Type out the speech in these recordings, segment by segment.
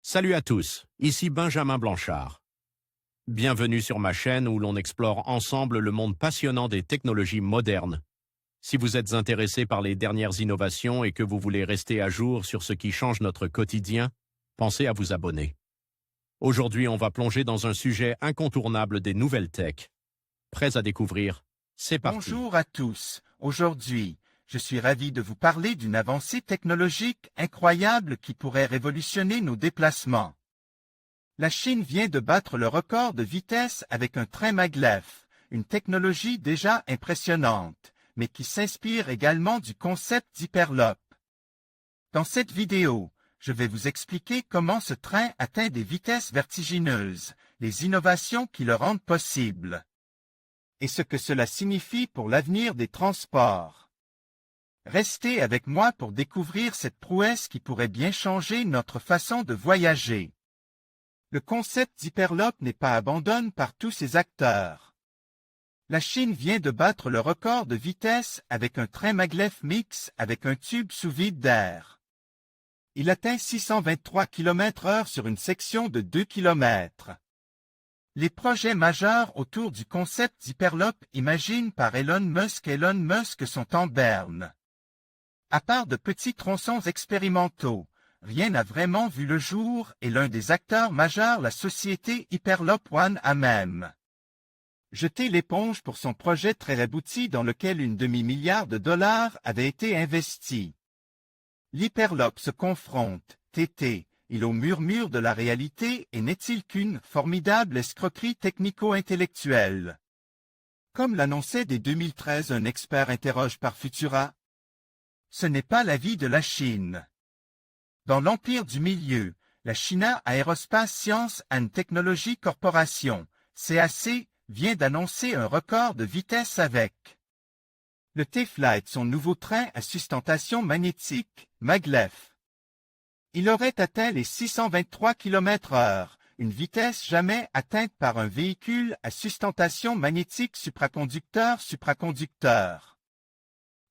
Salut à tous, ici Benjamin Blanchard. Bienvenue sur ma chaîne où l'on explore ensemble le monde passionnant des technologies modernes. Si vous êtes intéressé par les dernières innovations et que vous voulez rester à jour sur ce qui change notre quotidien, pensez à vous abonner. Aujourd'hui, on va plonger dans un sujet incontournable des nouvelles tech. Prêts à découvrir? C'est parti. Bonjour à tous. Aujourd'hui, je suis ravi de vous parler d'une avancée technologique incroyable qui pourrait révolutionner nos déplacements. La Chine vient de battre le record de vitesse avec un train maglev, une technologie déjà impressionnante, mais qui s'inspire également du concept d'hyperloop. Dans cette vidéo, je vais vous expliquer comment ce train atteint des vitesses vertigineuses, les innovations qui le rendent possible, et ce que cela signifie pour l'avenir des transports. Restez avec moi pour découvrir cette prouesse qui pourrait bien changer notre façon de voyager. Le concept d'hyperloop n'est pas abandonné par tous ses acteurs. La Chine vient de battre le record de vitesse avec un train maglev mix avec un tube sous vide d'air. Il atteint 623 km/h sur une section de 2 km. Les projets majeurs autour du concept d'hyperloop imaginé par Elon Musk sont en berne. À part de petits tronçons expérimentaux, rien n'a vraiment vu le jour et l'un des acteurs majeurs, la société Hyperloop One, a même jeté l'éponge pour son projet très abouti dans lequel une demi-milliard de dollars avait été investi. L'Hyperloop se confronte, il au murmure de la réalité et n'est-il qu'une formidable escroquerie technico-intellectuelle? Comme l'annonçait dès 2013 un expert interroge par Futura, ce n'est pas l'avis de la Chine. Dans l'empire du milieu, la China Aerospace Science and Technology Corporation, CAC, vient d'annoncer un record de vitesse avec le T-Flight, son nouveau train à sustentation magnétique, maglev. Il aurait atteint les 623 km/h, une vitesse jamais atteinte par un véhicule à sustentation magnétique supraconducteur.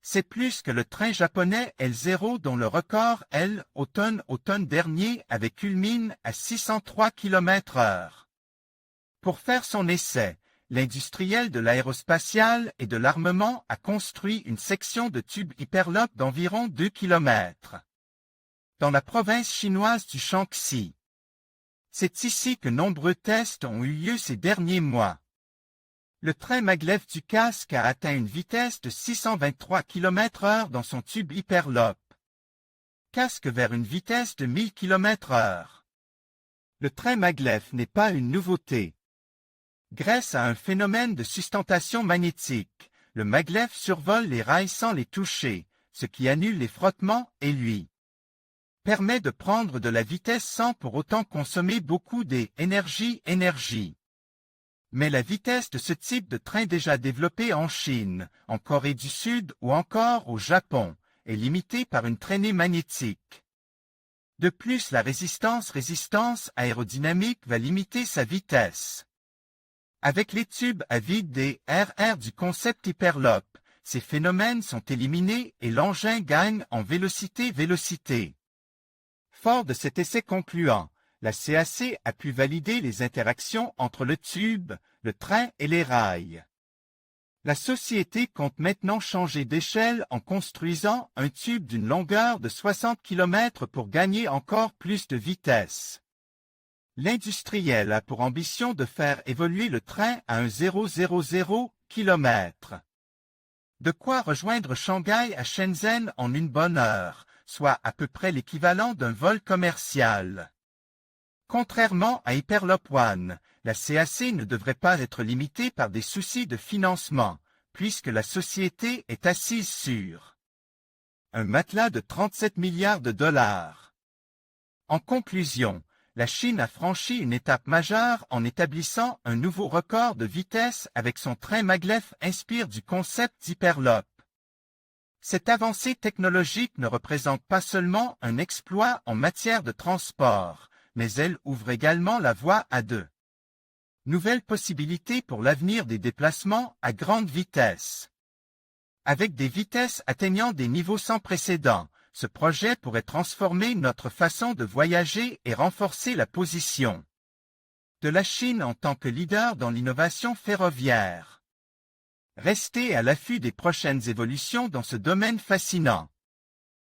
C'est plus que le train japonais L0 dont le record, automne dernier, avait culminé à 603 km/h. Pour faire son essai, l'industriel de l'aérospatiale et de l'armement a construit une section de tube hyperloop d'environ 2 km. Dans la province chinoise du Shaanxi. C'est ici que nombreux tests ont eu lieu ces derniers mois. Le train maglev du casque a atteint une vitesse de 623 km/h dans son tube hyperloop. Casque vers une vitesse de 1000 km/h. Le train maglev n'est pas une nouveauté. Grâce à un phénomène de sustentation magnétique, le maglev survole les rails sans les toucher, ce qui annule les frottements et lui permet de prendre de la vitesse sans pour autant consommer beaucoup d'énergie. Mais la vitesse de ce type de train déjà développé en Chine, en Corée du Sud ou encore au Japon, est limitée par une traînée magnétique. De plus, la résistance aérodynamique va limiter sa vitesse. Avec les tubes à vide des RR du concept Hyperloop, ces phénomènes sont éliminés et l'engin gagne en vélocité. Fort de cet essai concluant, la CAC a pu valider les interactions entre le tube, le train et les rails. La société compte maintenant changer d'échelle en construisant un tube d'une longueur de 60 km pour gagner encore plus de vitesse. L'industriel a pour ambition de faire évoluer le train à un 000 km. De quoi rejoindre Shanghai à Shenzhen en une bonne heure, soit à peu près l'équivalent d'un vol commercial. Contrairement à Hyperloop One, la CAC ne devrait pas être limitée par des soucis de financement, puisque la société est assise sur un matelas de 37 milliards de dollars. En conclusion, la Chine a franchi une étape majeure en établissant un nouveau record de vitesse avec son train maglev inspiré du concept d'Hyperloop. Cette avancée technologique ne représente pas seulement un exploit en matière de transport, mais elle ouvre également la voie à de nouvelles possibilités pour l'avenir des déplacements à grande vitesse. Avec des vitesses atteignant des niveaux sans précédent, ce projet pourrait transformer notre façon de voyager et renforcer la position de la Chine en tant que leader dans l'innovation ferroviaire. Restez à l'affût des prochaines évolutions dans ce domaine fascinant.